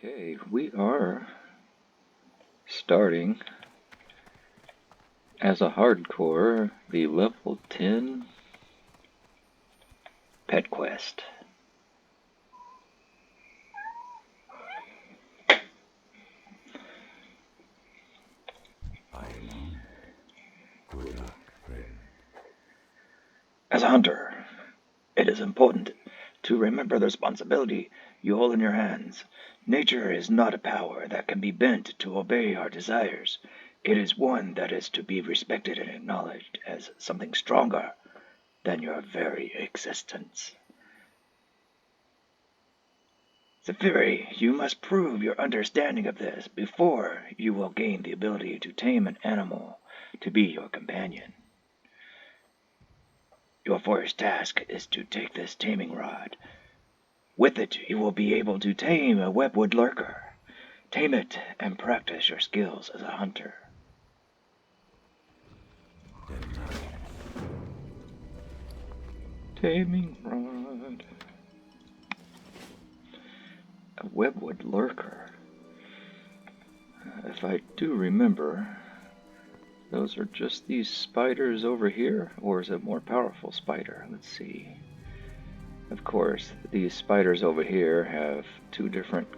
Okay, we are starting as a hardcore the level 10 pet quest. Good luck, friend. As a hunter, it is important to remember the responsibility you hold in your hands. Nature is not a power that can be bent to obey our desires. It is one that is to be respected and acknowledged as something stronger than your very existence. Safyri, you must prove your understanding of this before you will gain the ability to tame an animal to be your companion. Your first task is to take this taming rod. With it, you will be able to tame a webwood lurker. Tame it and practice your skills as a hunter. Taming rod. A webwood lurker. If I do remember, those are just these spiders over here, or is it a more powerful spider? Let's see. Of course, these spiders over here have two different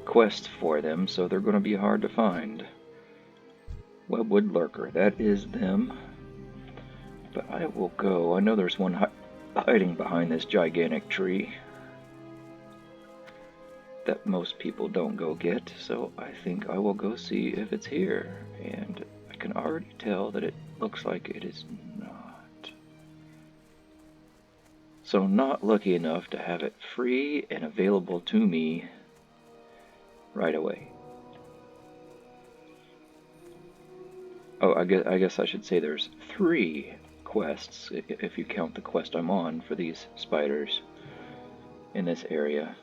quests for them, so they're going to be hard to find. Webwood lurker, that is them. But I will go. I know there's one hiding behind this gigantic tree that most people don't go get, so I think I will go see if it's here. And I can already tell that it looks like it is not. So not lucky enough to have it free and available to me right away. Oh, I guess I should say there's 3 quests, if you count the quest I'm on for these spiders in this area.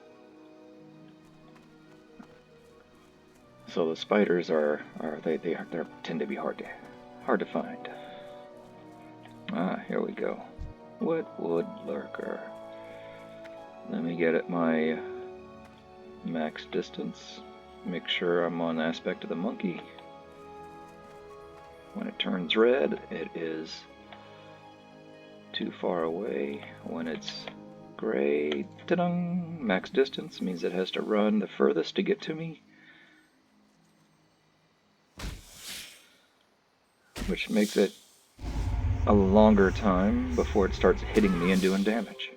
So the spiders they tend to be hard to find. Ah, here we go. Webwood lurker. Let me get at my max distance. Make sure I'm on aspect of the monkey. When it turns red, it is too far away. When it's gray, ta-dang, max distance means it has to run the furthest to get to me, which makes it a longer time before it starts hitting me and doing damage.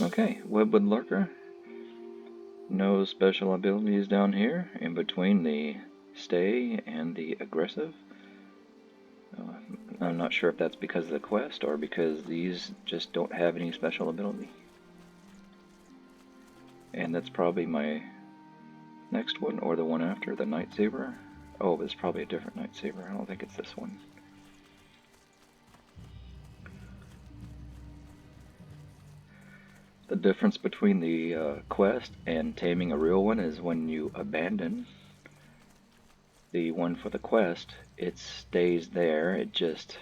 Okay, webwood lurker. No special abilities down here in between the stay and the aggressive. I'm not sure if that's because of the quest or because these just don't have any special ability. And that's probably my next one, or the one after, the Night Saber. Oh, it's probably a different Night Saber. I don't think it's this one. The difference between the quest and taming a real one is when you abandon the one for the quest, it stays there. It just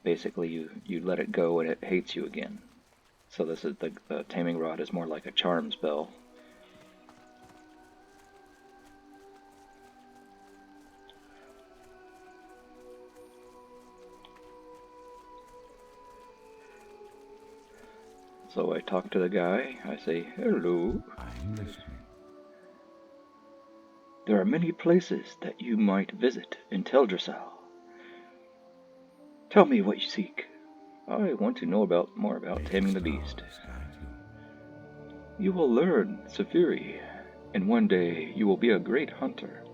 basically you let it go and it hates you again. So this is the taming rod is more like a charm spell. So I talk to the guy. I say, "Hello. I'm listening. There are many places that you might visit in Teldrassil. Tell me what you seek. I want to know more about taming the beast. You will learn, Safyri, and one day you will be a great hunter.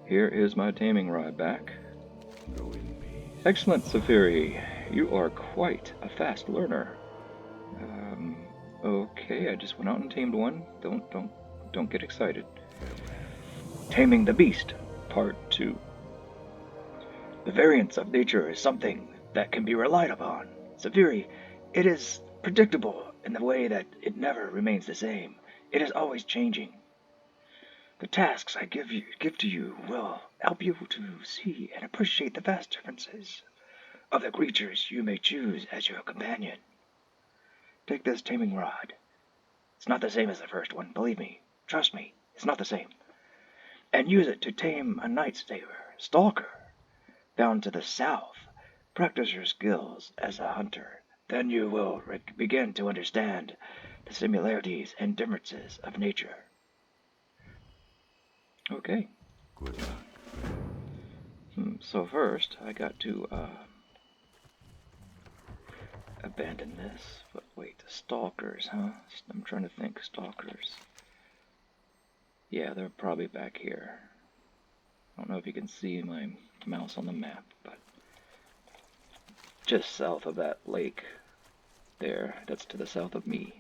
Here is my taming rod back. Go in peace. Excellent, Safyri. You are quite a fast learner. Okay, I just went out and tamed one. Don't get excited. Taming the Beast, Part 2. The variance of nature is something that can be relied upon. Safyri, it is predictable in the way that it never remains the same. It is always changing. The tasks I give to you will help you to see and appreciate the vast differences of the creatures you may choose as your companion. Take this taming rod. It's not the same as the first one, believe me. Trust me, it's not the same. And use it to tame a night stalker, bound to the south. Practice your skills as a hunter. Then you will begin to understand the similarities and differences of nature. Okay. Good luck. So first, I got to abandon this. But wait, stalkers, huh? I'm trying to think. Stalkers. Yeah, they're probably back here. I don't know if you can see my mouse on the map, but just south of that lake there, that's to the south of me.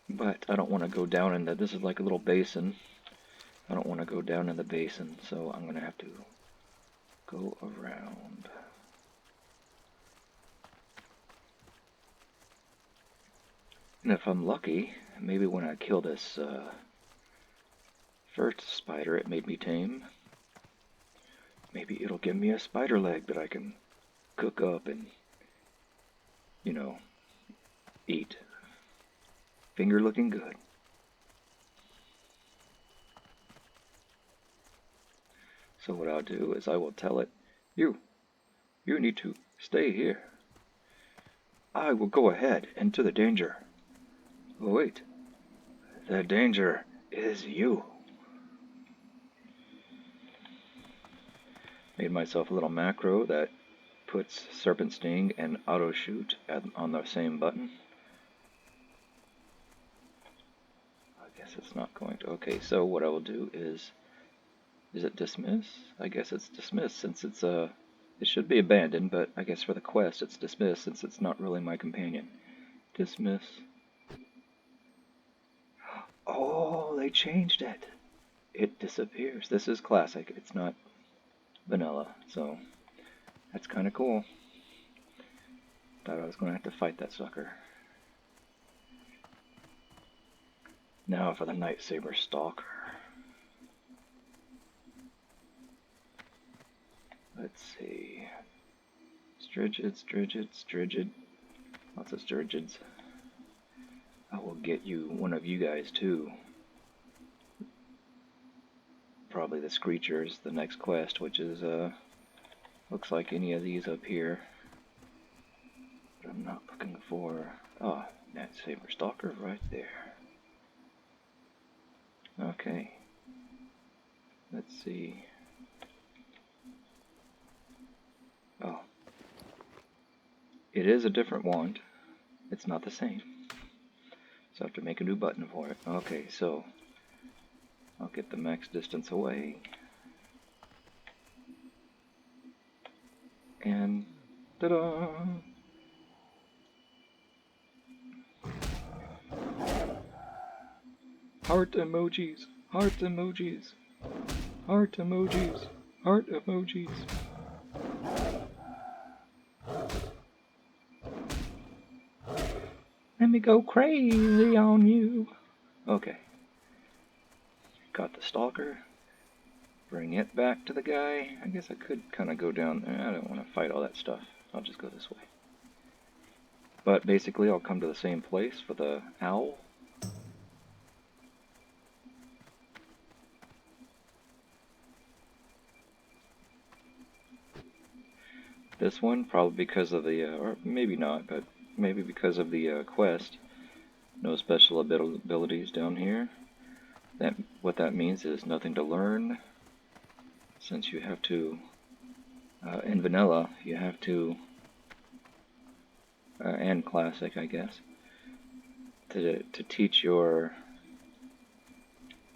But I don't want to go down in this is like a little basin. I don't want to go down in the basin, so I'm going to have to go around. And if I'm lucky, maybe when I kill this first spider it made me tame, maybe it'll give me a spider leg that I can cook up and, you know, eat. Finger looking good. So what I'll do is I will tell it, you need to stay here. I will go ahead into the danger. Oh wait, the danger is you. Made myself a little macro that puts Serpent Sting and Auto Shoot on the same button. I guess it's not going to. Okay, so what I will do is it dismiss? I guess it's dismissed since it's it should be abandoned, but I guess for the quest it's dismissed since it's not really my companion. Dismiss. Oh, they changed it. It disappears. This is classic. It's not vanilla, so that's kind of cool. Thought I was going to have to fight that sucker. Now for the Night Saber Stalker. Let's see. Strigid. Lots of Strigids. I will get you one of you guys too. Probably the Screechers, the next quest, which is looks like any of these up here. But I'm not looking for Night Saber Stalker right there. Okay. Let's see. Oh. It is a different wand. It's not the same. So I have to make a new button for it. Okay, so I'll get the max distance away. And ta-da! Heart emojis, heart emojis, heart emojis, heart emojis. Let me go crazy on you. Okay. Got the stalker. Bring it back to the guy. I guess I could kind of go down. I don't want to fight all that stuff. I'll just go this way. But basically I'll come to the same place for the owl. This one, probably because of the, or maybe not, but maybe because of the quest. No special abilities down here. What that means is nothing to learn. Since you have to, in vanilla, you have to, and classic, I guess, to teach your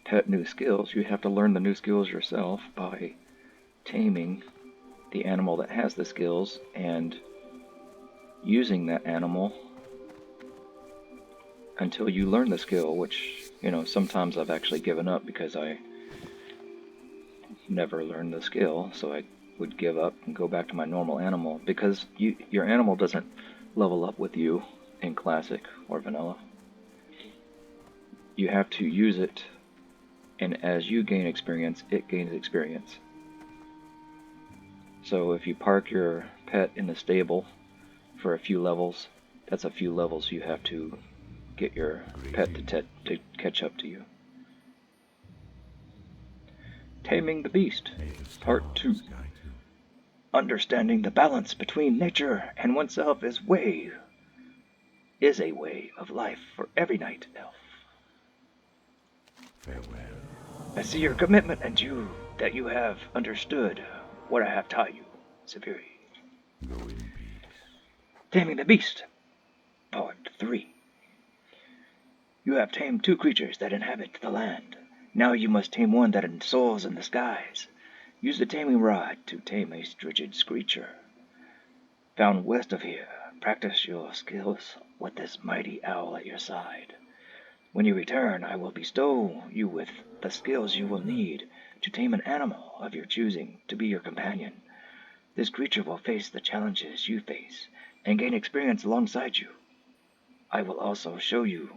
pet new skills, you have to learn the new skills yourself by taming the animal that has the skills and using that animal until you learn the skill, which, you know, sometimes I've actually given up because I never learned the skill, so I would give up and go back to my normal animal because your animal doesn't level up with you in classic or vanilla. You have to use it, and as you gain experience, it gains experience. So if you park your pet in the stable for a few levels, that's a few levels you have to get your pet to catch up to you. Taming the Beast, May the Part 2. stars guide you. Understanding the balance between nature and oneself is a way of life for every night elf. Farewell. I see your commitment and that you have understood what I have taught you, Safyri. Go in peace. Taming the Beast, Part 3. You have tamed 2 creatures that inhabit the land. Now you must tame one that soars in the skies. Use the taming rod to tame a strigid screecher. Found west of here, practice your skills with this mighty owl at your side. When you return, I will bestow you with the skills you will need to tame an animal of your choosing to be your companion. This creature will face the challenges you face and gain experience alongside you. I will also show you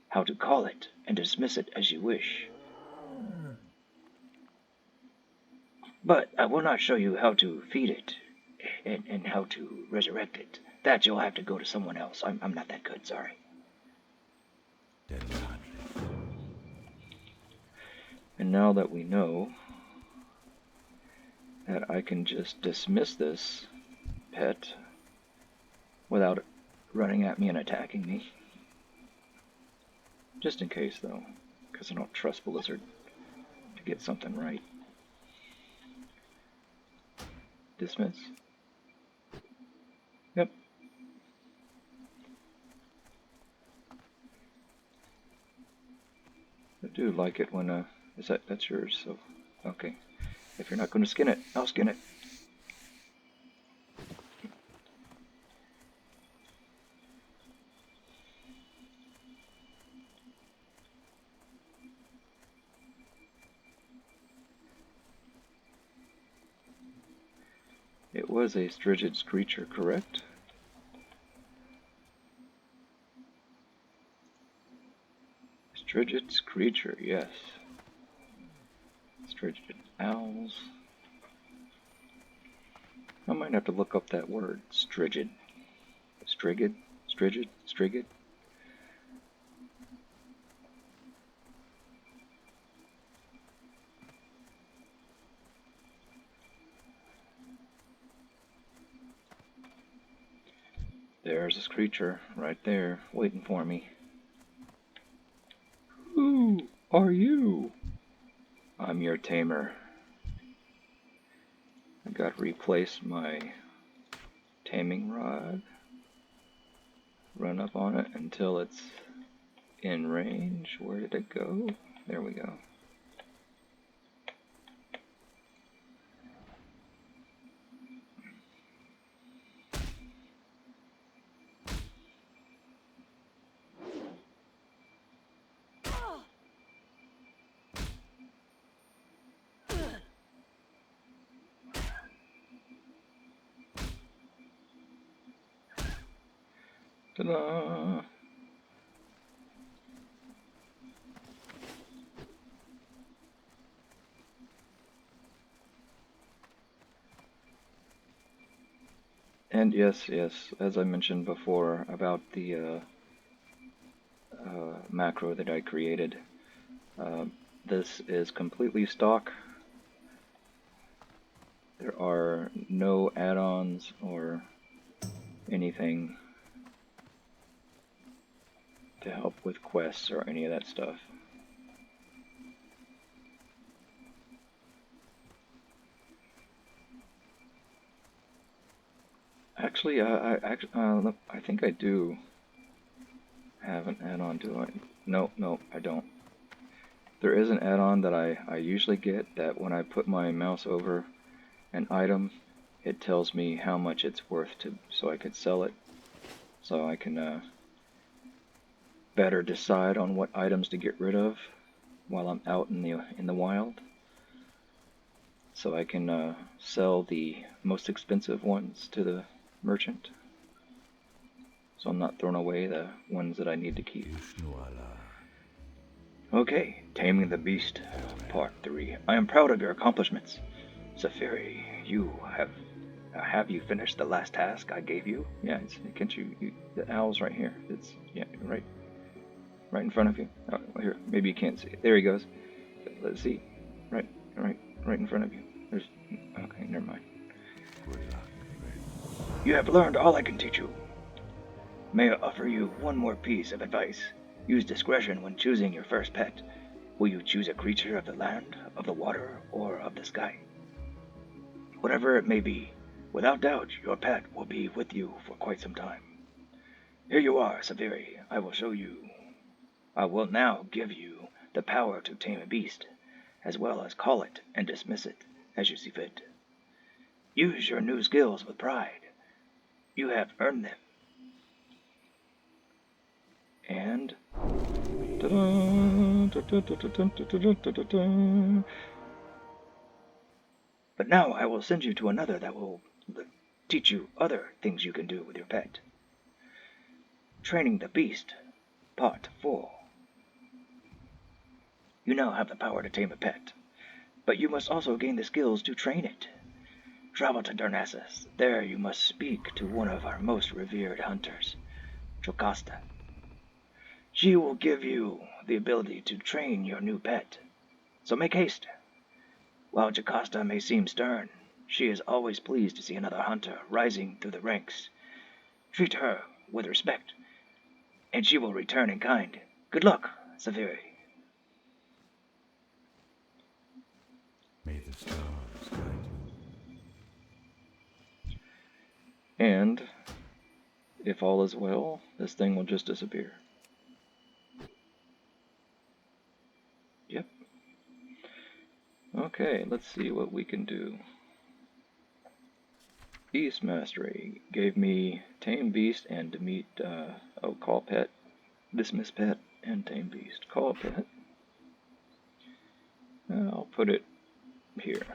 how to call it and dismiss it as you wish. But I will not show you how to feed it and how to resurrect it. That you'll have to go to someone else. I'm not that good, sorry. Then gladly. And now that we know that I can just dismiss this pet without it running at me and attacking me. Just in case, though, because I don't trust Blizzard to get something right. Dismiss. Yep. I do like it when, that's yours, so, okay. If you're not going to skin it, I'll skin it. It was a strigid screecher, correct? Strigid screecher, yes. Strigid owls. I might have to look up that word. Strigid. Strigid? Strigid? Strigid? There's this creature right there, waiting for me. Who are you? I'm your tamer. I gotta replace my taming rod. Run up on it until it's in range. Where did it go? There we go. Ta-da! And yes, as I mentioned before about the macro that I created, this is completely stock. There are no add-ons or anything to help with quests or any of that stuff. Actually, I think I do have an add-on to it. No, I don't. There is an add-on that I usually get that when I put my mouse over an item, it tells me how much it's worth so I could sell it. So I can better decide on what items to get rid of while I'm out in the wild. So I can sell the most expensive ones to the merchant. So I'm not throwing away the ones that I need to keep. Okay, Taming the Beast, Part 3. I am proud of your accomplishments. Safyri, have you finished the last task I gave you? Yeah, can't you, the owl's right here. It's, yeah, right in front of you. Oh, here, maybe you can't see it. There he goes. Let's see. Right in front of you. There's, okay, never mind. Good luck, friend. You have learned all I can teach you. May I offer you one more piece of advice? Use discretion when choosing your first pet. Will you choose a creature of the land, of the water, or of the sky? Whatever it may be, without doubt your pet will be with you for quite some time. Here you are, Safyri. I will now give you the power to tame a beast, as well as call it and dismiss it as you see fit. Use your new skills with pride. You have earned them. And but now I will send you to another that will teach you other things you can do with your pet. Training the Beast, Part 4. You now have the power to tame a pet, but you must also gain the skills to train it. Travel to Darnassus. There you must speak to one of our most revered hunters, Jocasta. She will give you the ability to train your new pet, so make haste. While Jocasta may seem stern, she is always pleased to see another hunter rising through the ranks. Treat her with respect, and she will return in kind. Good luck, Safyri. May the stars guide you. And if all is well, this thing will just disappear. Yep. Okay, let's see what we can do. Beast Mastery gave me Tame Beast and Call Pet, Dismiss Pet, and Tame Beast. Call Pet. I'll put it here.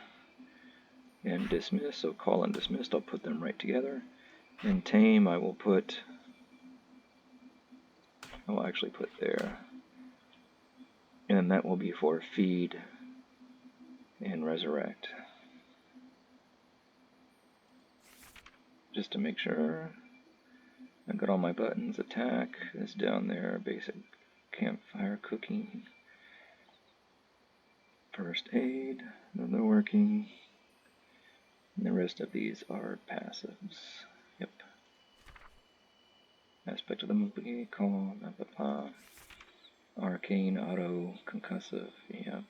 And Dismiss, so Call and Dismissed, I'll put them right together. And Tame, I will actually put there. And that will be for Feed and Resurrect. Just to make sure I've got all my buttons. Attack is down there. Basic campfire cooking. First aid, another working. And the rest of these are passives. Yep. Aspect of the movie, call, blah blah blah. Arcane, auto, concussive, yep.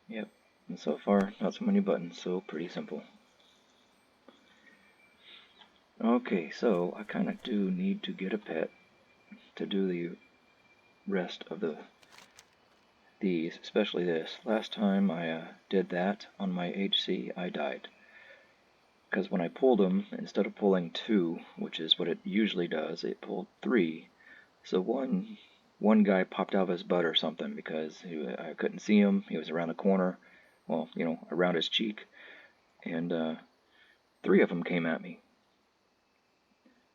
Yep. And so far, not so many buttons, so pretty simple. Okay, so I kind of do need to get a pet to do the rest of these, especially this. Last time I did that on my HC, I died. Because when I pulled them, instead of pulling 2, which is what it usually does, it pulled 3. So one guy popped out of his butt or something because I couldn't see him. He was around the corner, well, around his cheek. And 3 of them came at me.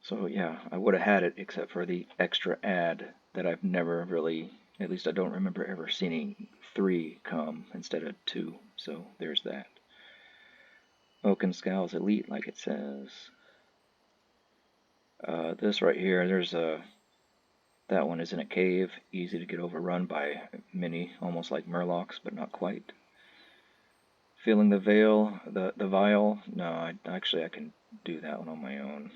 So yeah, I would have had it except for the extra add that I've never really, at least I don't remember ever seeing 3 come instead of 2. So there's that. Oaken Scowls Elite, like it says. This right here, that one is in a cave, easy to get overrun by many, almost like Murlocs, but not quite. Feeling the Veil, the Vial, no, I can do that one on my own.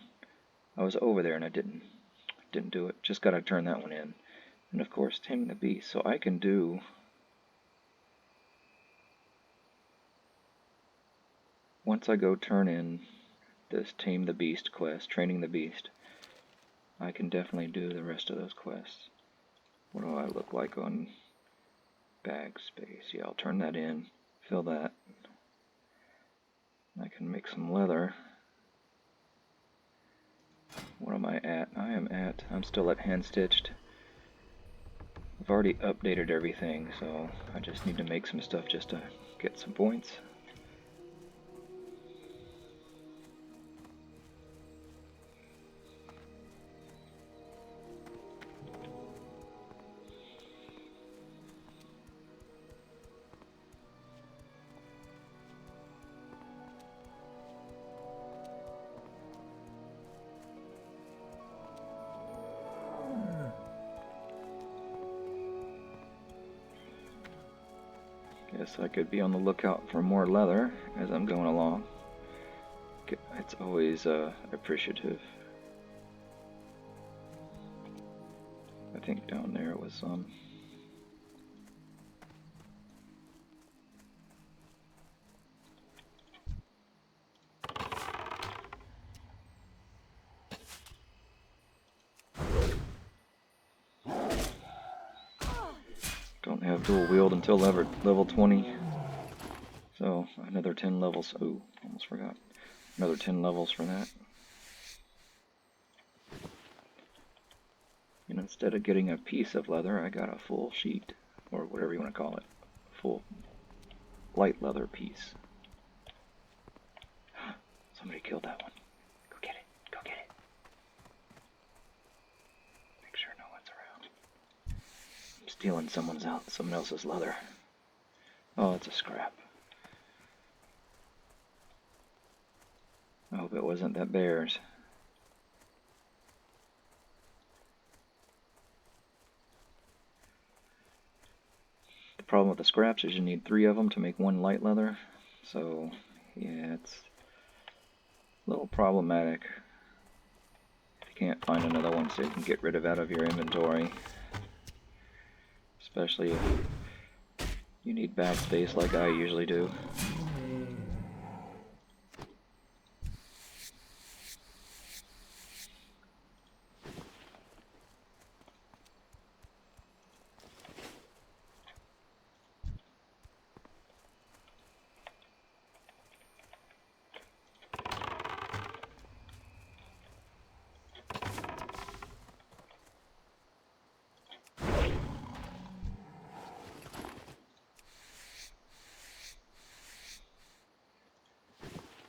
I was over there and I didn't do it, just gotta turn that one in. And of course, Taming the Beast, so I can do once I go turn in this Tame the Beast quest, Training the Beast, I can definitely do the rest of those quests. What do I look like on bag space? Yeah, I'll turn that in, fill that. I can make some leather. What am I at? I'm still at hand stitched. I've already updated everything, so I just need to make some stuff just to get some points. Guess I could be on the lookout for more leather as I'm going along. It's always appreciative. I think down there was some. Don't have dual wield until level 20. So another 10 levels. Oh, almost forgot. Another 10 levels for that. And instead of getting a piece of leather, I got a full sheet, or whatever you want to call it. Full light leather piece. Somebody killed that one. Go get it. Go get it. Make sure no one's around. I'm stealing someone else's leather. Oh, it's a scrap. I hope it wasn't that bear's. The problem with the scraps is you need 3 of them to make 1 light leather. So, yeah, it's a little problematic. If you can't find another one so you can get rid of out of your inventory. Especially if you need backspace like I usually do.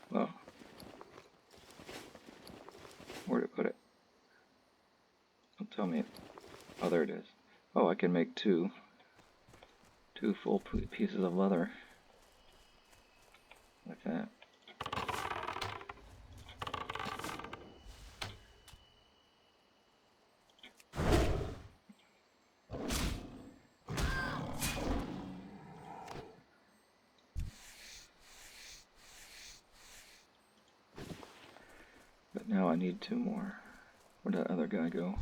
Well, where'd it put it? Don't tell me. Oh, there it is. Oh, I can make two full pieces of leather like that. But now I need 2 more. Where'd that other guy go?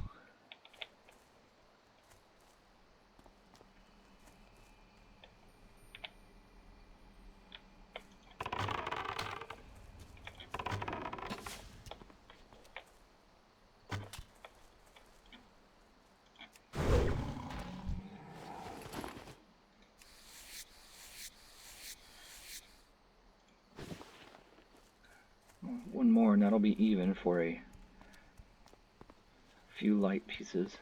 One more and that'll be even for a few light pieces.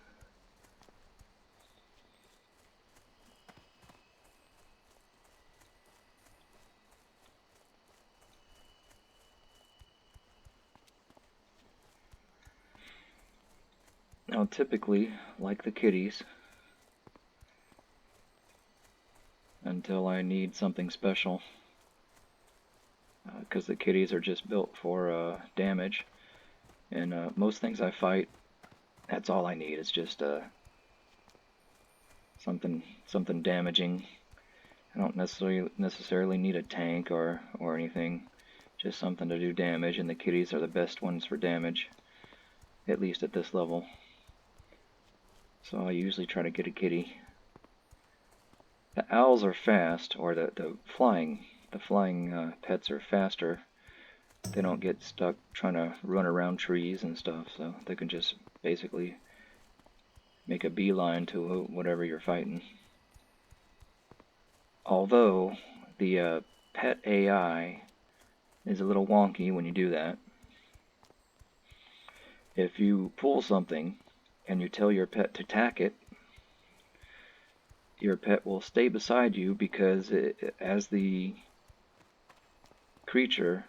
Now typically, like the kitties, until I need something special, because the kitties are just built for damage, and most things I fight, that's all I need. It's just something damaging. I don't necessarily need a tank or anything, just something to do damage, and the kitties are the best ones for damage, at least at this level. So I usually try to get a kitty. The owls are fast, or the flying pets are faster. They don't get stuck trying to run around trees and stuff, so they can just basically make a beeline to whatever you're fighting. Although the pet AI is a little wonky when you do that. If you pull something and you tell your pet to attack it, your pet will stay beside you, because as the creature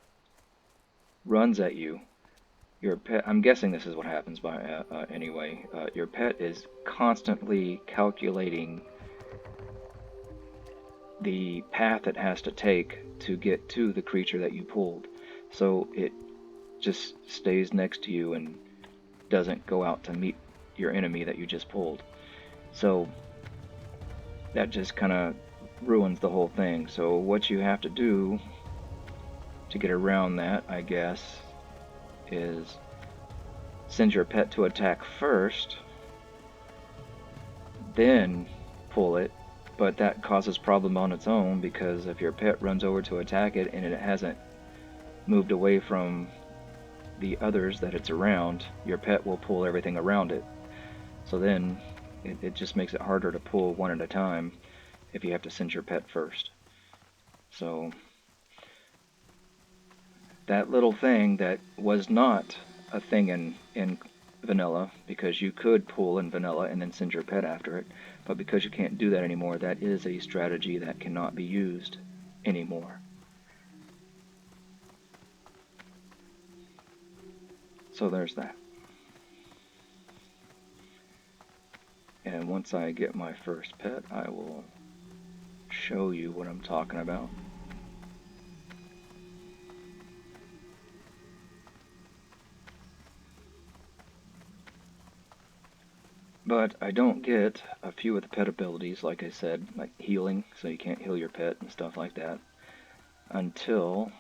runs at you, your pet, I'm guessing this is what happens by anyway, your pet is constantly calculating the path it has to take to get to the creature that you pulled. So it just stays next to you and doesn't go out to meet your enemy that you just pulled. So that just kind of ruins the whole thing. So what you have to do to get around that, I guess, is send your pet to attack first, then pull it, but that causes problem on its own, because if your pet runs over to attack it and it hasn't moved away from the others that it's around, your pet will pull everything around it. So then it just makes it harder to pull one at a time if you have to send your pet first. So that little thing that was not a thing in vanilla, because you could pull in vanilla and then send your pet after it, but because you can't do that anymore, that is a strategy that cannot be used anymore. So there's that. And once I get my first pet, I will show you what I'm talking about. But I don't get a few of the pet abilities, like I said, like healing, so you can't heal your pet and stuff like that, until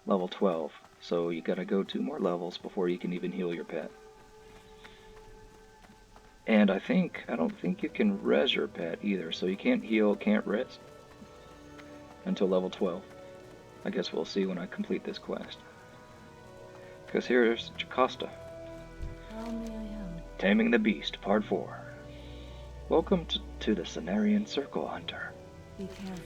level 12. So you gotta go 2 more levels before you can even heal your pet. And I don't think you can res your pet either, so you can't heal, can't res until level 12. I guess we'll see when I complete this quest. Because here's Jocasta. How may I help? Taming the Beast, Part 4. Welcome to the Cenarian Circle, Hunter. Be careful.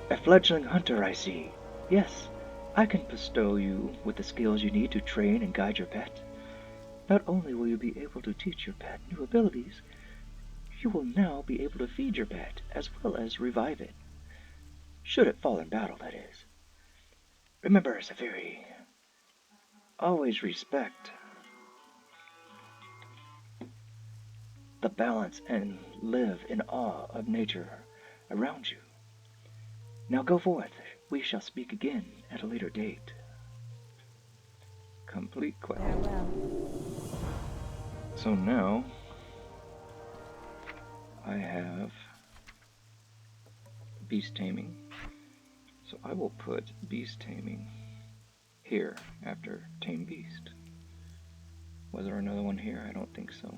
A fledgling hunter, I see. Yes, I can bestow you with the skills you need to train and guide your pet. Not only will you be able to teach your pet new abilities, you will now be able to feed your pet as well as revive it. Should it fall in battle, that is. Remember, Safyri, always respect the balance and live in awe of nature around you. Now go forth. We shall speak again at a later date. Complete quest. Farewell. So now I have beast taming. So I will put beast taming here after tame beast. Was there another one here? I don't think so.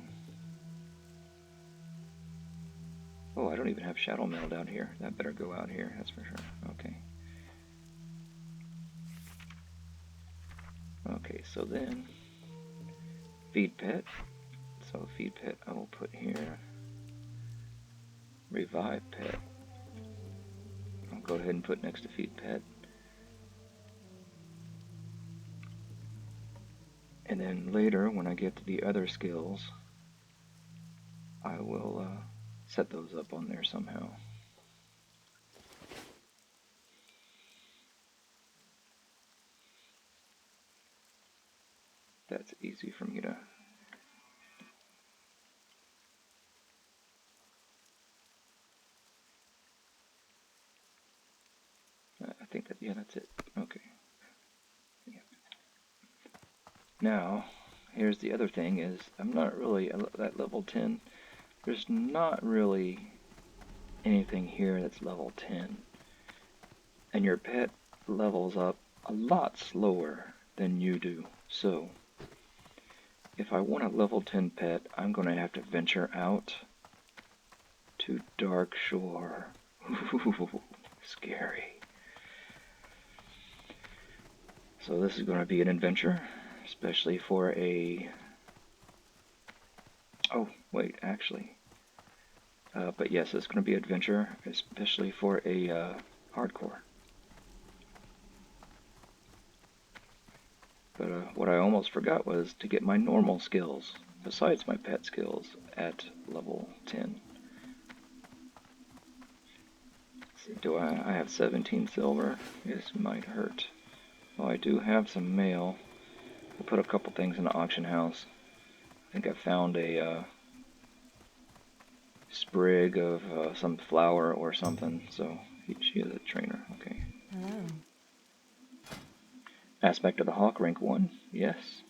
Oh, I don't even have shadow mail down here. That better go out here, that's for sure. Okay. Okay, so then feed pet. So feed pet I will put here. Revive pet. I'll go ahead and put next to feed pet. And then later, when I get to the other skills, I will set those up on there somehow. That's easy for me to... I think that, yeah, that's it. Okay. Yeah. Now, here's the other thing is, I'm not really, at level 10, there's not really anything here that's level 10. And your pet levels up a lot slower than you do. So, if I want a level 10 pet, I'm going to have to venture out to Dark Shore. Ooh, scary. So this is going to be an adventure, especially for a... Oh, wait, actually. But yes, it's going to be an adventure, especially for a hardcore. But what I almost forgot was to get my normal skills, besides my pet skills, at level 10. Do I have 17 silver? This might hurt. Oh, I do have some mail. We'll put a couple things in the auction house. I think I found a sprig of some flower or something, so she is a trainer. Okay. Hello. Aspect of the Hawk, rank 1. Yes.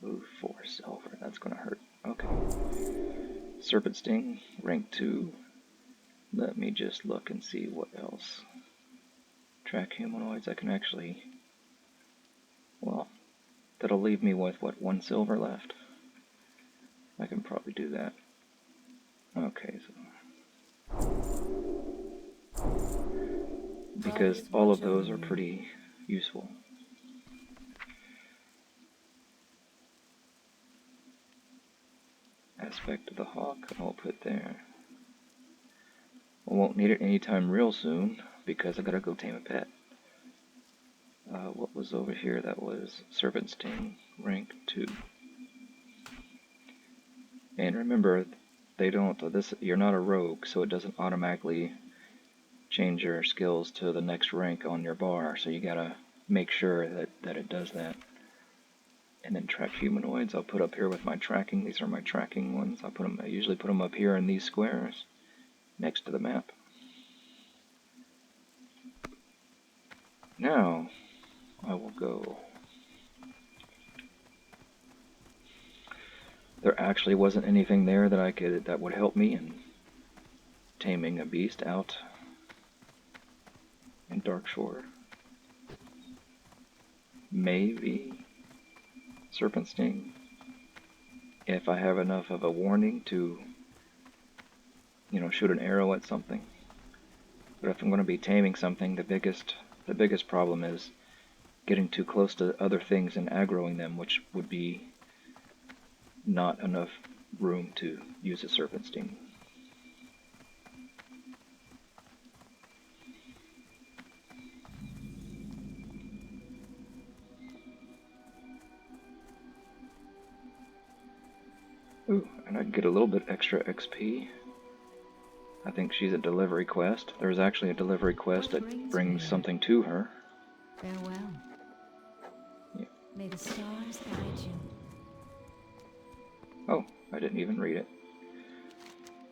Ooh, 4 silver. That's gonna hurt. Okay. Serpent Sting, rank 2. Let me just look and see what else. Track humanoids, I can actually... Well, that'll leave me with, what, 1 silver left? I can probably do that. Okay, so... Because all of those are pretty useful. Aspect of the hawk, I'll put there. I won't need it anytime real soon, because I gotta go tame a pet. What was over here? That was Serpent Sting, rank 2. And remember, they don't, you're not a rogue, so it doesn't automatically change your skills to the next rank on your bar, so you gotta make sure that it does that. And then track humanoids, I'll put up here with my tracking. These are my tracking ones. I usually put them up here in these squares, next to the map. Now, I will go. There actually wasn't anything there that would help me in taming a beast out in Darkshore. Maybe Serpent Sting, if I have enough of a warning to, shoot an arrow at something. But if I'm going to be taming something, the biggest problem is getting too close to other things and aggroing them, which would be not enough room to use a Serpent Sting. Ooh, and I can get a little bit extra XP. I think she's a delivery quest. There's actually a delivery quest that brings something to her. Farewell. Yeah. May the stars guide you. Oh, I didn't even read it.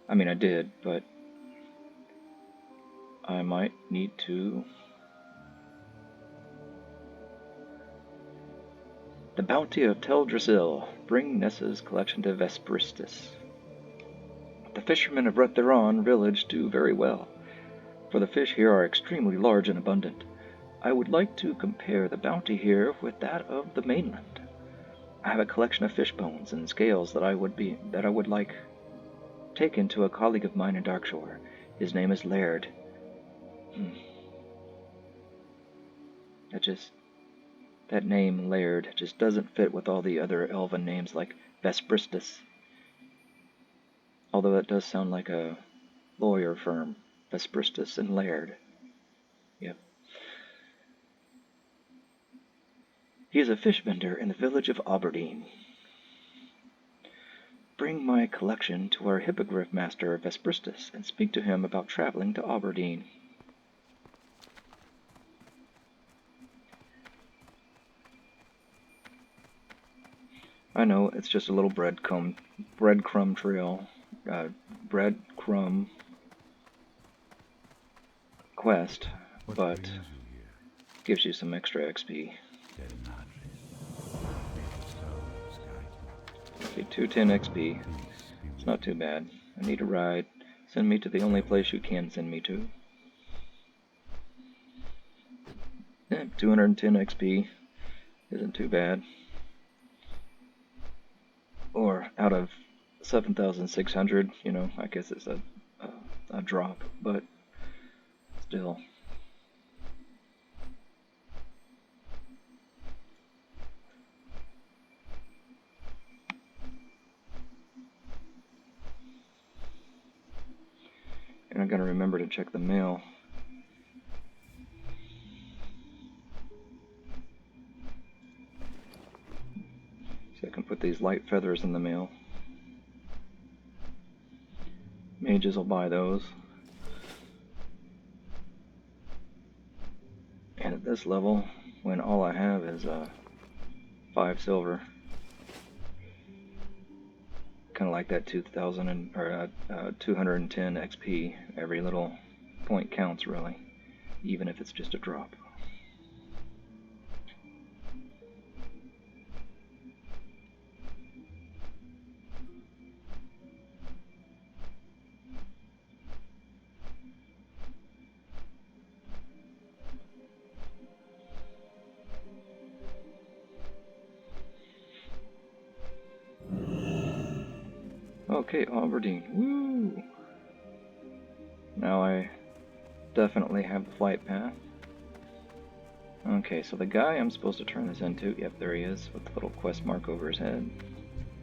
I mean, I did, but I might need to... The Bounty of Teldrassil. Bring Nessa's collection to Vespristis. The fishermen of Retharon village do very well, for the fish here are extremely large and abundant. I would like to compare the bounty here with that of the mainland. I have a collection of fish bones and scales that I would like taken to a colleague of mine in Darkshore. His name is Laird. That name, Laird, just doesn't fit with all the other elven names like Vespristis. Although that does sound like a lawyer firm, Vespristis and Laird. Yep. He is a fish vendor in the village of Aberdeen. Bring my collection to our hippogriff master, Vespristis, and speak to him about traveling to Aberdeen. I know, it's just a little breadcrumb trail, breadcrumb quest, but gives you some extra XP. Okay, 210 XP. It's not too bad. I need a ride. Send me to the only place you can send me to. 210 XP isn't too bad. Or out of 7,600, I guess it's a drop, but still. And I'm going to remember to check the mail. So I can put these light feathers in the mail. Mages will buy those. And at this level, when all I have is 5 silver, kind of like that 210 XP, every little point counts really, even if it's just a drop. Okay, Aberdeen. Woo! Now I definitely have the flight path. Okay, so the guy I'm supposed to turn this into, yep, there he is, with the little quest mark over his head.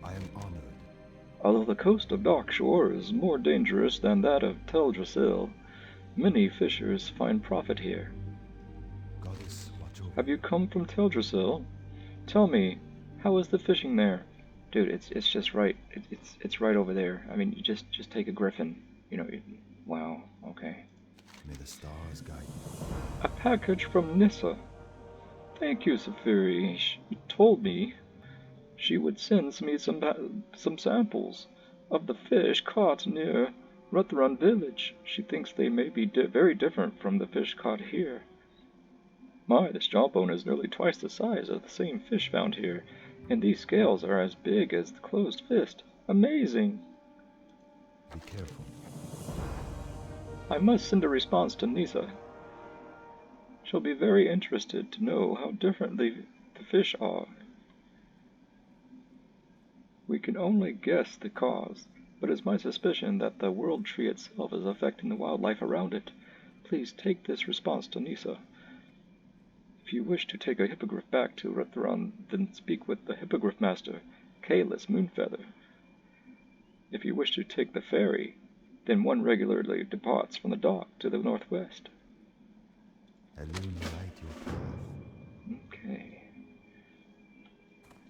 I am honored. Although the coast of Darkshore is more dangerous than that of Teldrassil, many fishers find profit here. Goddess, watch over. Have you come from Teldrassil? Tell me, how is the fishing there? Dude, it's just right. It's right over there. I mean, you just take a griffin. You know, wow, okay. May the stars guide you. A package from Nissa. Thank you, Safyri. She told me she would send me some samples of the fish caught near Ruthrun village. She thinks they may be very different from the fish caught here. My, this jawbone is nearly twice the size of the same fish found here, and these scales are as big as the closed fist. Amazing! Be careful. I must send a response to Nisa. She'll be very interested to know how differently the fish are. We can only guess the cause, but it's my suspicion that the world tree itself is affecting the wildlife around it. Please take this response to Nisa. If you wish to take a hippogriff back to Ruthrun, then speak with the hippogriff master, Kalis Moonfeather. If you wish to take the ferry, then one regularly departs from the dock to the northwest. Illuminate your path. Okay.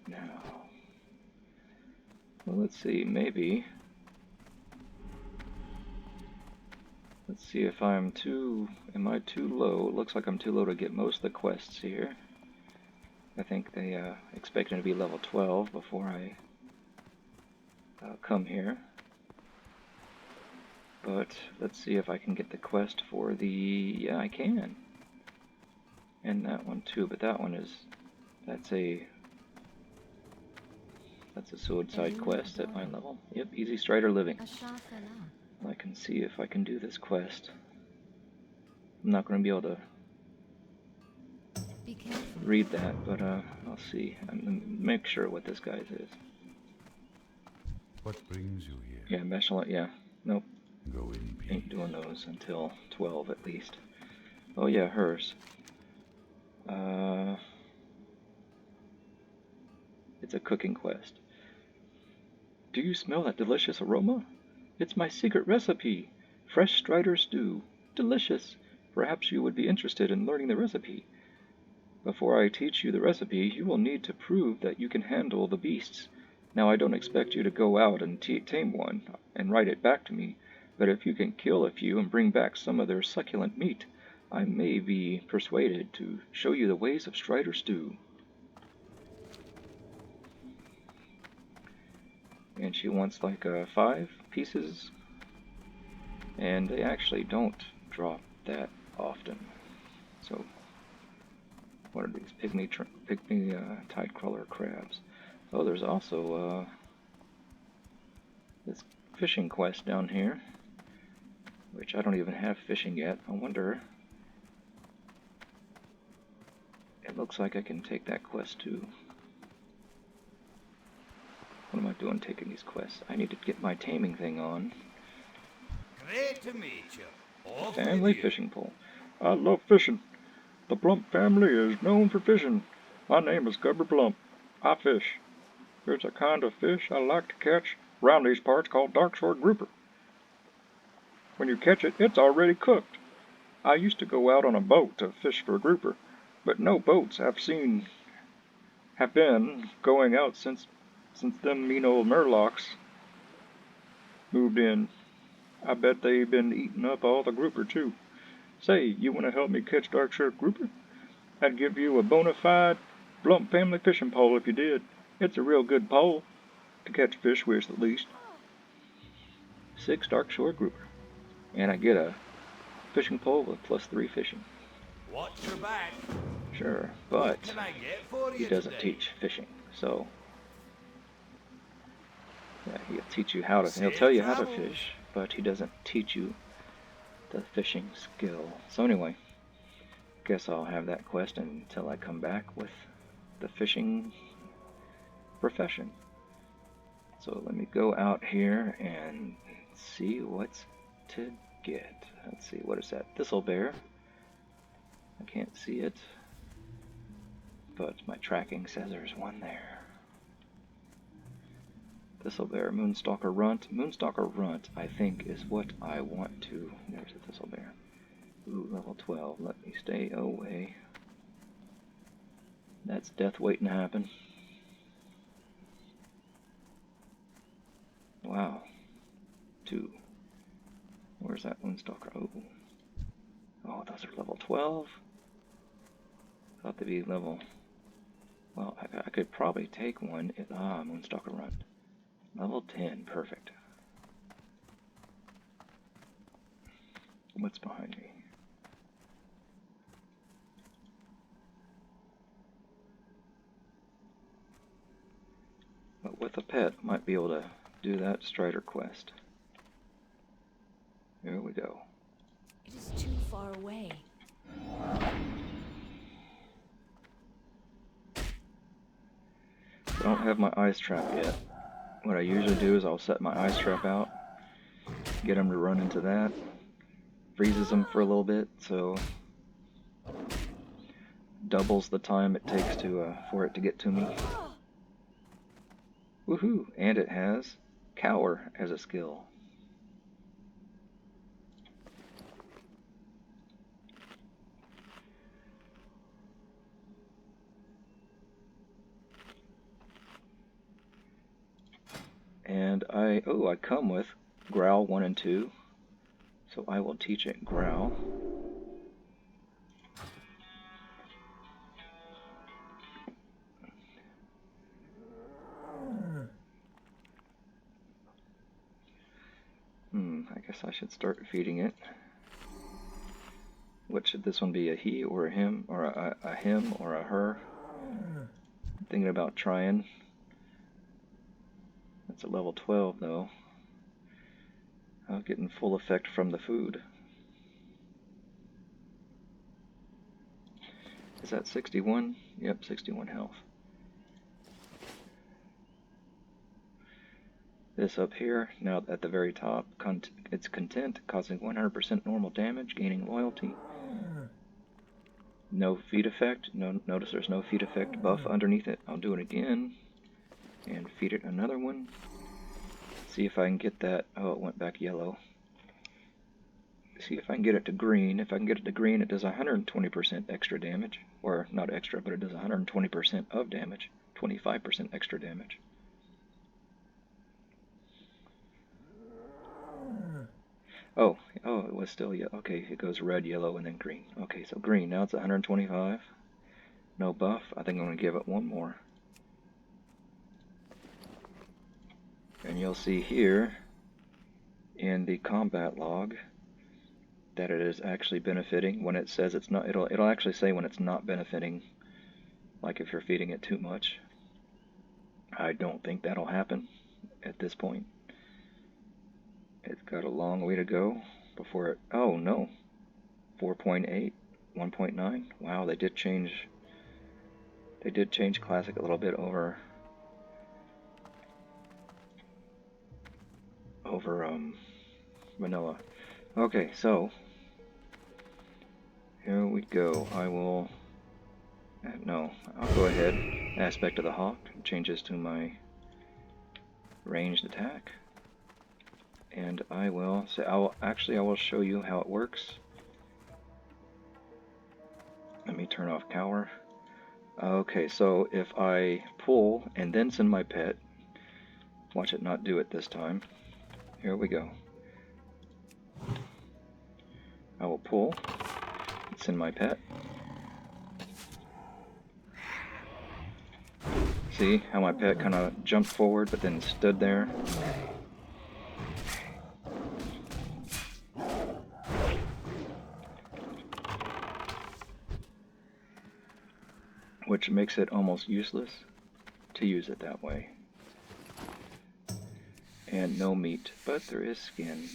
Now, well, let's see, maybe. Let's see if am I too low? It looks like I'm too low to get most of the quests here. I think they expect me to be level 12 before I come here. But let's see if I can get the quest for the... yeah, I can. And that one too, but that one is... that's a suicide quest at my level. Yep, easy strider living. I can see if I can do this quest. I'm not going to be able to read that, but I'll see. I'm going to make sure what this guy's is. What brings you here? Yeah, Meshlet, yeah. Nope. Go in peace. Ain't doing those until 12 at least. Oh yeah, hers. It's a cooking quest. Do you smell that delicious aroma? It's my secret recipe. Fresh strider stew. Delicious. Perhaps you would be interested in learning the recipe. Before I teach you the recipe, you will need to prove that you can handle the beasts. Now, I don't expect you to go out and tame one and write it back to me, but if you can kill a few and bring back some of their succulent meat, I may be persuaded to show you the ways of strider stew. And she wants like 5 pieces, and they actually don't drop that often. So, what are these? Pygmy tidecrawler crabs. Oh, there's also this fishing quest down here, which I don't even have fishing yet. I wonder... it looks like I can take that quest too. What am I doing taking these quests? I need to get my taming thing on. Great to meet you. Off Family with you. fishing pole. I love fishing. The Blump family is known for fishing. My name is Gubber Blump. I fish. There's a kind of fish I like to catch around these parts called dark-sword grouper. When you catch it, it's already cooked. I used to go out on a boat to fish for grouper, but no boats have been going out since them mean old Murlocs moved in. I bet they've been eating up all the grouper too. Say, you want to help me catch dark-sword grouper? I'd give you a bona fide Blump family fishing pole if you did. It's a real good pole to catch fish with, at least. 6 dark-sword grouper. And I get a fishing pole with +3 fishing. Watch your back. Sure, What but can I get for he you doesn't today? teach fishing, so... yeah, he'll teach you how to... he'll Safe tell you how to travels. fish, but he doesn't teach you the fishing skill. So anyway, guess I'll have that quest until I come back with the fishing profession. So let me go out here and see what's to get. Let's see, what is that? Thistlebear. I can't see it, but my tracking says there's one there. Thistlebear, Moonstalker Runt. Moonstalker Runt, I think, is what I want to... There's a Thistlebear. Ooh, level 12. Let me stay away. That's death waiting to happen. Wow. 2. Where's that Moonstalker? Oh. Oh, those are level 12? Thought they'd be level... Well, I could probably take one. Moonstalker Runt. Level 10, perfect. What's behind me? But with a pet, I might be able to do that Strider quest. Here we go. It is too far away. I don't have my ice trap yet. What I usually do is I'll set my ice trap out, get him to run into that, freezes him for a little bit, so doubles the time it takes to for it to get to me. Woohoo! And it has Cower as a skill. And I come with Growl 1 and 2, so I will teach it Growl. I guess I should start feeding it. What should this one be, a he or a him, or a him or a her? I'm thinking about trying. That's a level 12 though. I'm getting full effect from the food. Is that 61? Yep, 61 health. This up here, now at the very top, it's content, causing 100% normal damage, gaining loyalty. No feed effect. Notice there's no feed effect buff underneath it. I'll do it again and feed it another one. See if I can get that. Oh, it went back yellow. See if I can get it to green. If I can get it to green, it does 120% extra damage. Or not extra, but it does 120% of damage. 25% extra damage. Oh, it was still yellow. Okay, it goes red, yellow, and then green. Okay, so green. Now it's 125. No buff. I think I'm going to give it one more. And you'll see here in the combat log that it is actually benefiting. When it says it's not, it'll actually say when it's not benefiting, like if you're feeding it too much. I don't think that'll happen at this point. It's got a long way to go before it... Oh, no. 4.8, 1.9. Wow, they did change Classic a little bit over Vanilla. Okay, so here we go. I'll go ahead. Aspect of the Hawk changes to my ranged attack. And I will show you how it works. Let me turn off Cower. Okay, so if I pull and then send my pet, watch it not do it this time. Here we go. I will pull and send my pet. See how my pet kind of jumped forward but then stood there? Which makes it almost useless to use it that way. And no meat, but there is skin.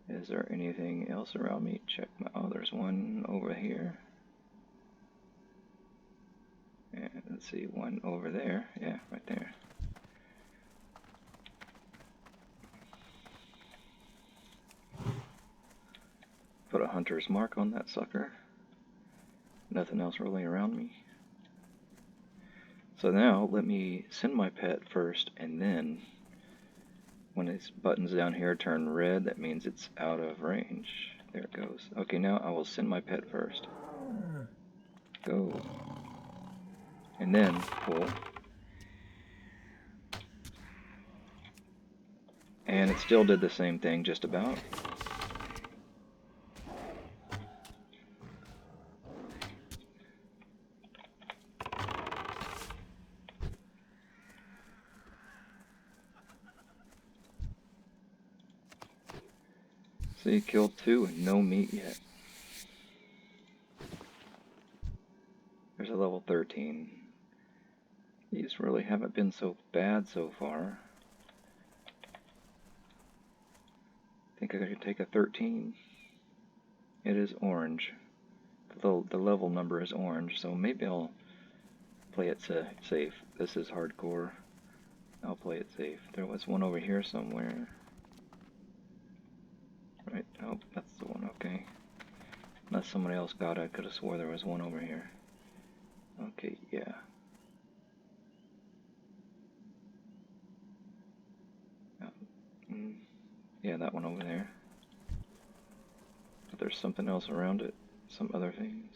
Is there anything else around me? Check my... Oh, there's one over here. And let's let's see, one over there. Yeah, right there. Put a hunter's mark on that sucker. Nothing else really around me. So now let me send my pet first, and then when its buttons down here turn red, that means it's out of range. There it goes. Okay, now I will send my pet first. Go. And then pull. And it still did the same thing, just about. See, killed 2 and no meat yet. There's a level 13. These really haven't been so bad so far. I think I could take a 13. It is orange. The level number is orange, so maybe I'll play it safe. This is hardcore. I'll play it safe. There was one over here somewhere. Right, oh, that's the one, okay. Unless somebody else got it, I could have swore there was one over here. Okay, yeah. Yeah, that one over there. But there's something else around it. Some other things.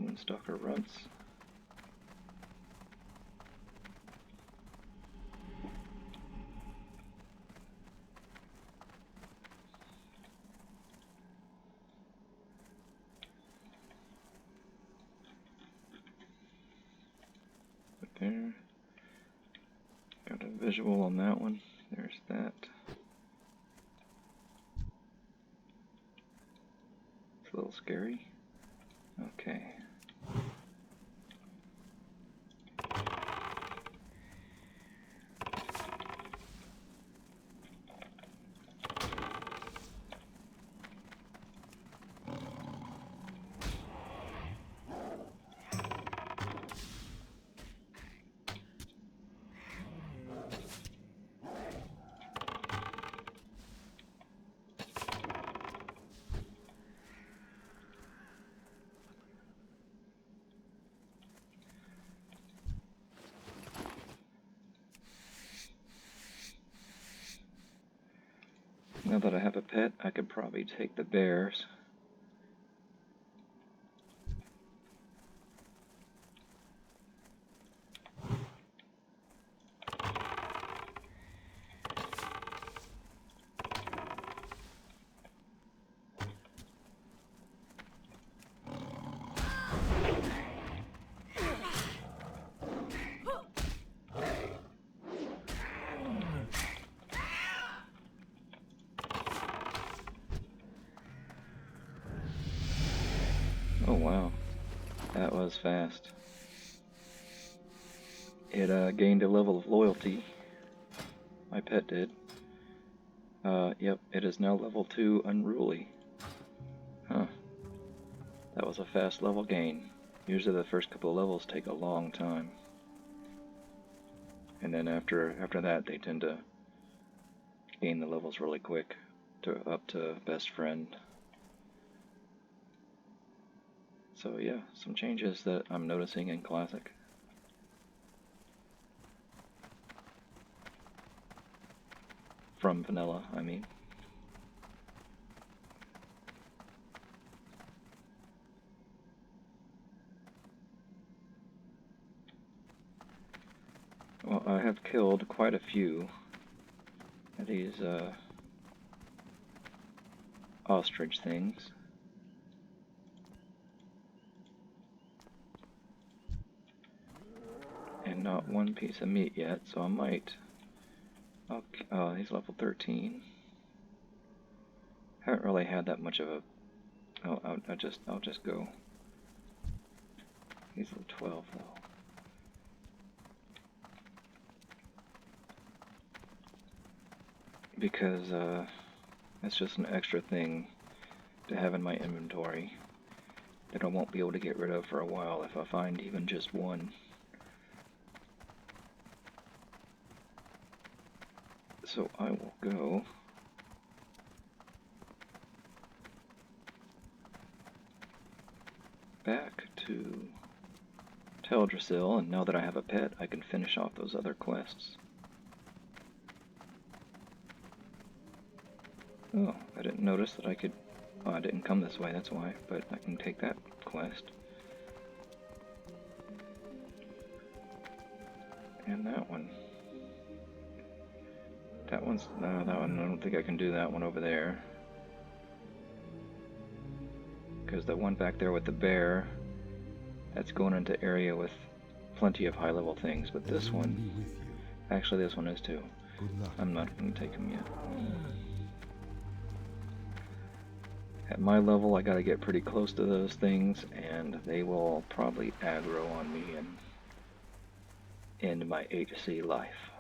Moonstalker runts. There. Got a visual on that one. There's that. It's a little scary. Okay. Now that I have a pet, I could probably take the bears. Oh wow, that was fast. It gained a level of loyalty. My pet did. Yep, it is now level 2 unruly. Huh. That was a fast level gain. Usually the first couple of levels take a long time. And then after that they tend to gain the levels really quick up to best friend. So yeah, some changes that I'm noticing in Classic. From Vanilla, I mean. Well, I have killed quite a few of these ostrich things. And not one piece of meat yet, so I might. Okay, oh, he's level 13. Haven't really had that much of a. Oh, I'll just go. He's level 12 though. Because that's just an extra thing to have in my inventory that I won't be able to get rid of for a while if I find even just one. So I will go back to Teldrassil, and now that I have a pet, I can finish off those other quests. Oh, I didn't notice that I could... Oh, I didn't come this way, that's why, but I can take that quest. And that one. That one's... No, that one, I don't think I can do that one over there. Because the one back there with the bear, that's going into area with plenty of high-level things, but this one... Be with you. Actually, this one is too. Good luck. I'm not going to take him yet. At my level, I gotta get pretty close to those things, and they will probably aggro on me and end my HC life.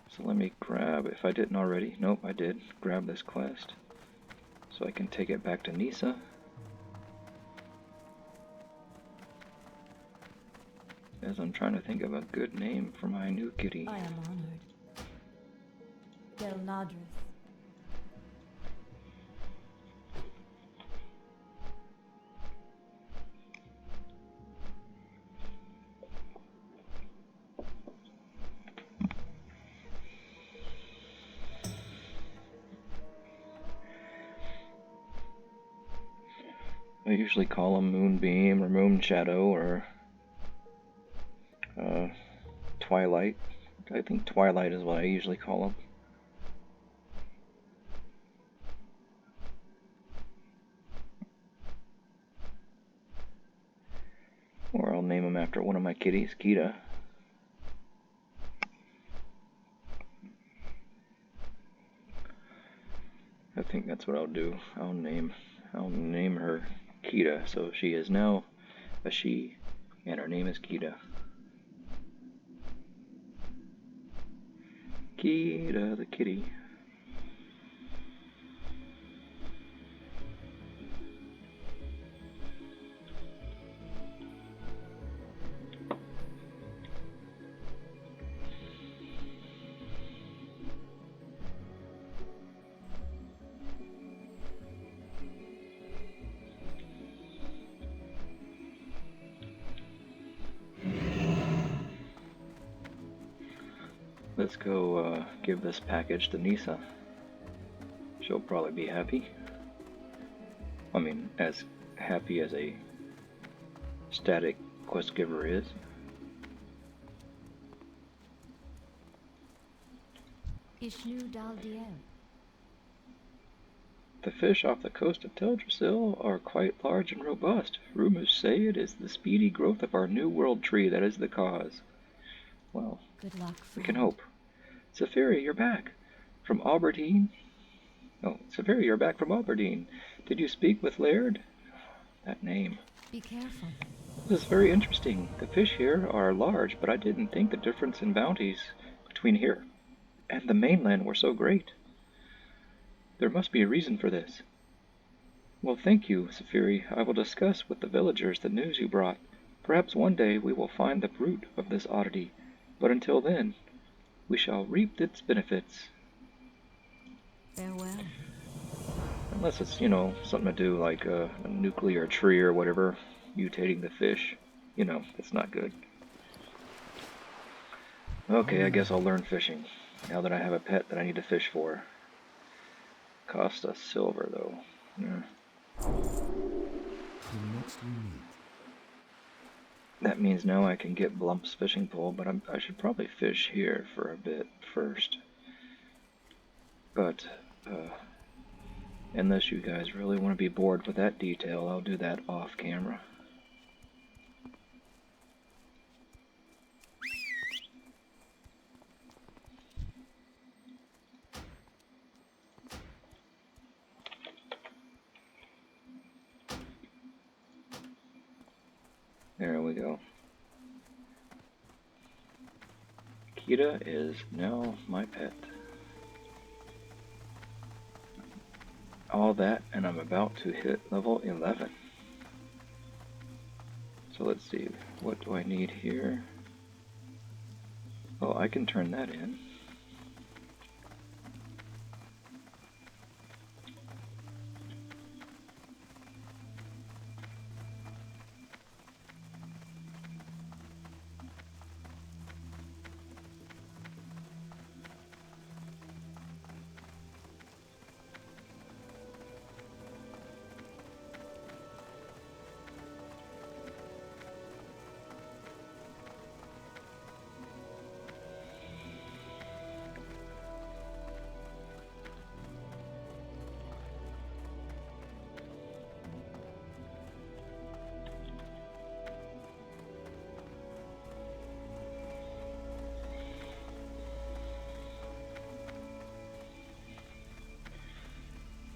So let me grab, if I didn't already, nope, I did, grab this quest, so I can take it back to Nisa. As I'm trying to think of a good name for my new kitty. I am honored. Del Nadris. I usually call them Moonbeam or Moonshadow or Twilight. I think Twilight is what I usually call them. Or I'll name them after one of my kitties, Kita. I think that's what I'll do. I'll name her Kita. So she is now a she, and her name is Kita. Kita the kitty. Let's go give this package to Nisa. She'll probably be happy. I mean, as happy as a static quest giver is. Ishnu Daldiel. The fish off the coast of Teldrassil are quite large and robust. Rumors say it is the speedy growth of our new world tree that is the cause. Well, Good luck, we friend. can hope. Safyri, you're back. From Aberdeen? Oh, Safyri, you're back from Aberdeen. Did you speak with Laird? That name. Be careful. This is very interesting. The fish here are large, but I didn't think the difference in bounties between here and the mainland were so great. There must be a reason for this. Well, thank you, Safyri. I will discuss with the villagers the news you brought. Perhaps one day we will find the root of this oddity, but until then, we shall reap its benefits. Farewell. Unless it's, you know, something to do like a nuclear tree or whatever, mutating the fish. You know, it's not good. Okay, I guess I'll learn fishing, now that I have a pet that I need to fish for. Cost us silver, though. Yeah. Till next we meet. That means now I can get Blump's fishing pole, but I should probably fish here for a bit first. But, unless you guys really want to be bored with that detail, I'll do that off camera. There we go. Kita is now my pet. All that, and I'm about to hit level 11. So let's see, what do I need here? Oh, I can turn that in.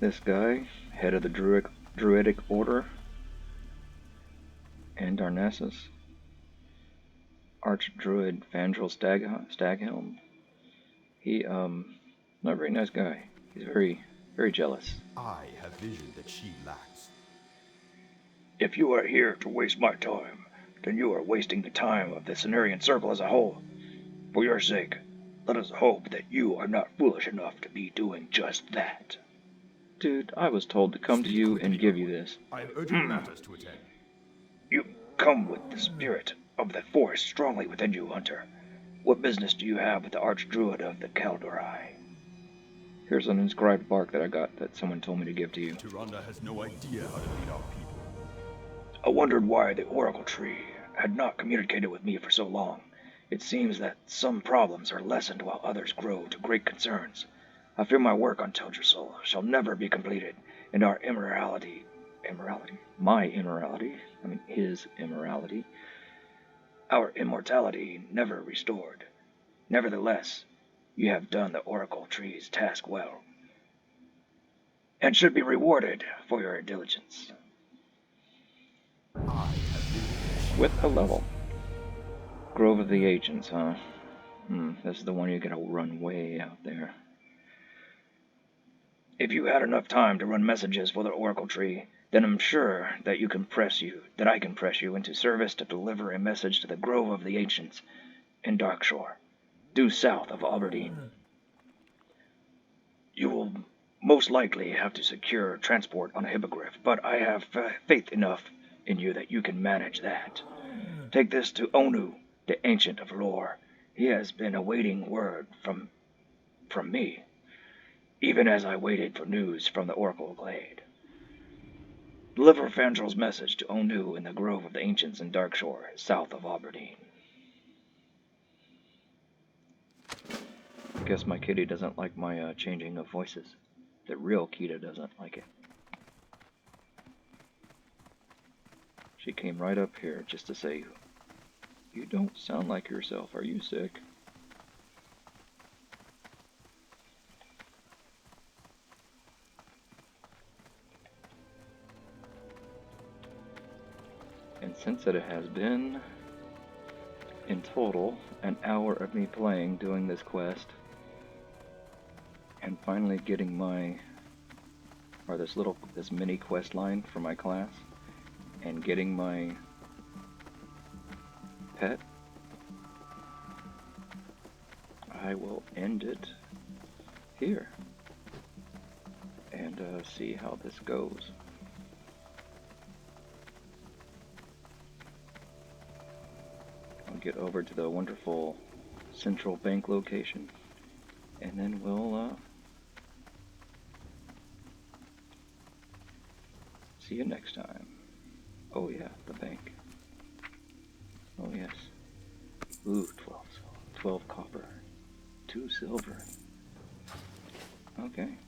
This guy, head of the Druidic Order, and Darnassus, Archdruid Fandral Staghelm. He, not a very nice guy. He's very, very jealous. I have vision that she lacks. If you are here to waste my time, then you are wasting the time of the Cenarian Circle as a whole. For your sake, let us hope that you are not foolish enough to be doing just that. Dude, I was told to come to you and give you this. I have urgent matters to attend. You come with the spirit of the Force strongly within you, Hunter. What business do you have with the Archdruid of the Kaldurai? Here's an inscribed bark that I got that someone told me to give to you. Tyrande has no idea how to lead our people. I wondered why the Oracle Tree had not communicated with me for so long. It seems that some problems are lessened while others grow to great concerns. I fear my work on Teldrassil shall never be completed, and our his immorality, our immortality never restored. Nevertheless, you have done the Oracle Tree's task well, and should be rewarded for your diligence. With a level. Grove of the Ancients, huh? This is the one you gotta run way out there. If you had enough time to run messages for the Oracle Tree, then I'm sure that I can press you into service to deliver a message to the Grove of the Ancients in Darkshore, due south of Aberdeen. You will most likely have to secure transport on a hippogriff, but I have faith enough in you that you can manage that. Take this to Onu, the Ancient of Lore. He has been awaiting word from me, even as I waited for news from the Oracle Glade. Deliver Fandral's message to Onu in the Grove of the Ancients in Darkshore, south of Aberdeen. I guess my kitty doesn't like my changing of voices. The real Kita doesn't like it. She came right up here just to say, "You don't sound like yourself. Are you sick?" And since it has been, in total, an hour of me playing, doing this quest, and finally getting this mini quest line for my class, and getting my pet, I will end it here and see how this goes. I'll get over to the wonderful central bank location, and then we'll see you next time. Oh yeah, the bank. Oh yes. Ooh, 12 copper, 2 silver. Okay.